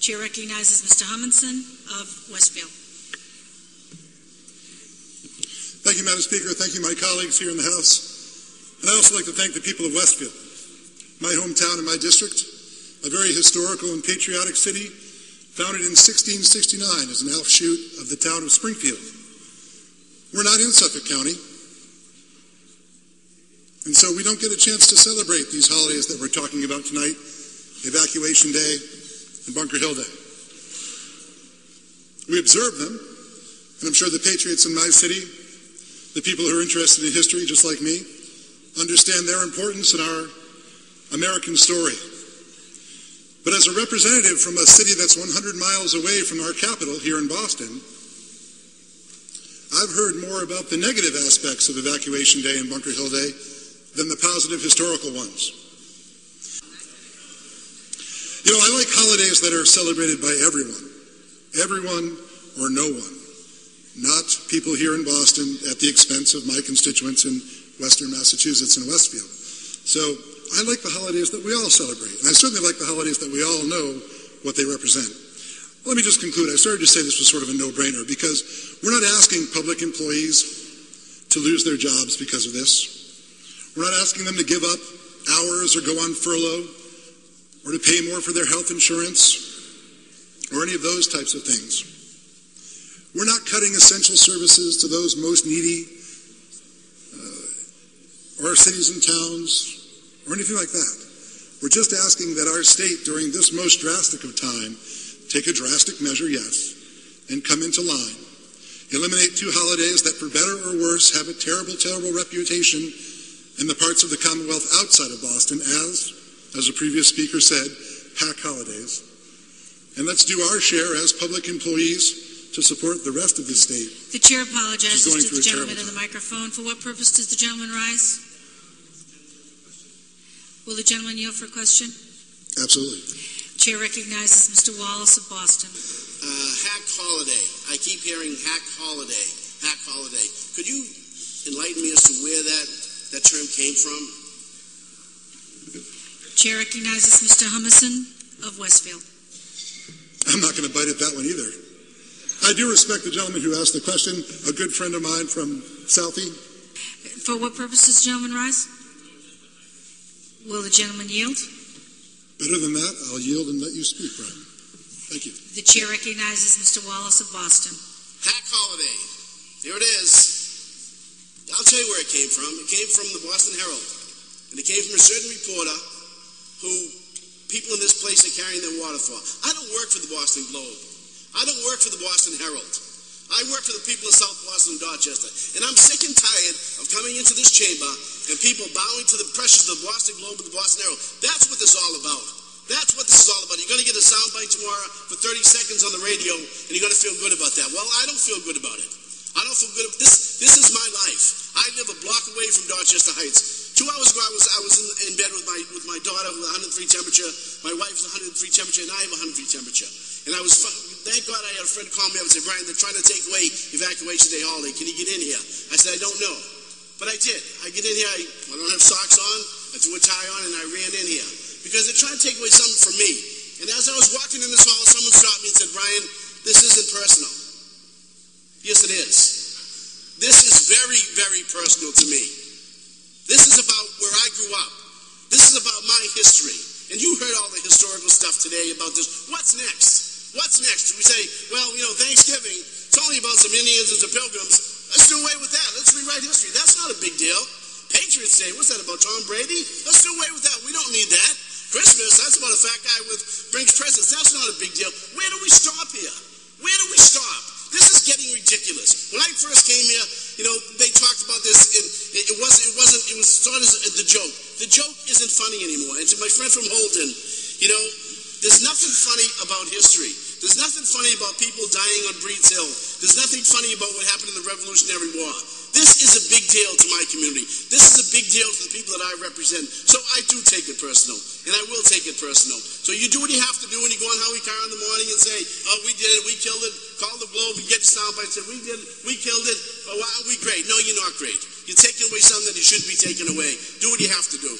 Chair recognizes Mr. Humason of Westfield. Thank you, Madam Speaker. Thank you, my colleagues here in the House. And I also like to thank the people of Westfield, my hometown and my district, a very historical and patriotic city, founded in 1669 as an offshoot of the town of Springfield. We're not in Suffolk County, and so we don't get a chance to celebrate these holidays that we're talking about tonight, Evacuation Day and Bunker Hill Day. We observe them, and I'm sure the patriots in my city, the people who are interested in history just like me, understand their importance in our American story. But as a representative from a city that's 100 miles away from our capital here in Boston, I've heard more about the negative aspects of Evacuation Day and Bunker Hill Day than the positive historical ones. You know, I like holidays that are celebrated by everyone or no one, not people here in Boston at the expense of my constituents in Western Massachusetts and Westfield. So I like the holidays that we all celebrate, and I certainly like the holidays that we all know what they represent. Let me just conclude. I started to say this was sort of a no-brainer because we're not asking public employees to lose their jobs because of this. We're not asking them to give up hours or go on furlough or to pay more for their health insurance or any of those types of things. We're not cutting essential services to those most needy or our cities and towns or anything like that. We're just asking that our state, during this most drastic of time, take a drastic measure, yes, and come into line. Eliminate two holidays that, for better or worse, have a terrible, terrible reputation in the parts of the Commonwealth outside of Boston as a previous speaker said, pack holidays. And let's do our share as public employees to support the rest of the state. The chair apologizes to the gentleman in the microphone. For what purpose does the gentleman rise? Will the gentleman yield for a question? Absolutely. Chair recognizes Mr. Wallace of Boston. Hack holiday. I keep hearing hack holiday. Hack holiday. Could you enlighten me as to where that term came from? Chair recognizes Mr. Humason of Westfield. I'm not going to bite at that one either. I do respect the gentleman who asked the question, a good friend of mine from Southie. For what purpose does the gentleman rise? Will the gentleman yield? Better than that, I'll yield and let you speak, Brian. Thank you. The chair recognizes Mr. Wallace of Boston. Hack holiday. Here it is. I'll tell you where it came from. It came from the Boston Herald. And it came from a certain reporter who people in this place are carrying their water for. I don't work for the Boston Globe. I don't work for the Boston Herald. I work for the people of South Boston and Dorchester. And I'm sick and tired of coming into this chamber and people bowing to the pressures of the Boston Globe and the Boston Herald. That's what this is all about. That's what this is all about. You're going to get a soundbite tomorrow for 30 seconds on the radio, and you're going to feel good about that. Well, I don't feel good about it. I don't feel good about this. This is my life. I live a block away from Dorchester Heights. 2 hours ago, I was in bed with my daughter with 103 temperature. My wife's 103 temperature, and I have 103 temperature. And I was, thank God I had a friend call me up and say, Brian, they're trying to take away Evacuation Day holiday. Can you get in here? I said, I don't know. But I did. I get in here, I don't have socks on, I threw a tie on, and I ran in here. Because they're trying to take away something from me. And as I was walking in this hall, someone stopped me and said, Brian, this isn't personal. Yes, it is. This is very, very personal to me. This is about where I grew up. This is about my history. And you heard all the historical stuff today about this. What's next? What's next? We say, well, you know, Thanksgiving, it's only about some Indians and some Pilgrims. Let's do away with that. Let's rewrite history. That's not a big deal. Patriots Day, what's that about, Tom Brady? Let's do away with that. We don't need that. Christmas, that's about a fat guy brings presents. That's not a big deal. Where do we stop here? Where do we stop? This is getting ridiculous. When I first came here, you know, they talked about this, and it was started as the joke. The joke isn't funny anymore. And to my friend from Holden, you know, there's nothing funny about history. There's nothing funny about people dying on Breed's Hill. There's nothing funny about what happened in the Revolutionary War. This is a big deal to my community. This is a big deal to the people that I represent. So I do take it personal, and I will take it personal. So you do what you have to do when you go on Howie Carr in the morning and say, oh, we did it, we killed it, call the Globe, and get your soundbite and say, we did it, we killed it, oh, wow, we great. No, you're not great. You're taking away something that you shouldn't be taking away. Do what you have to do.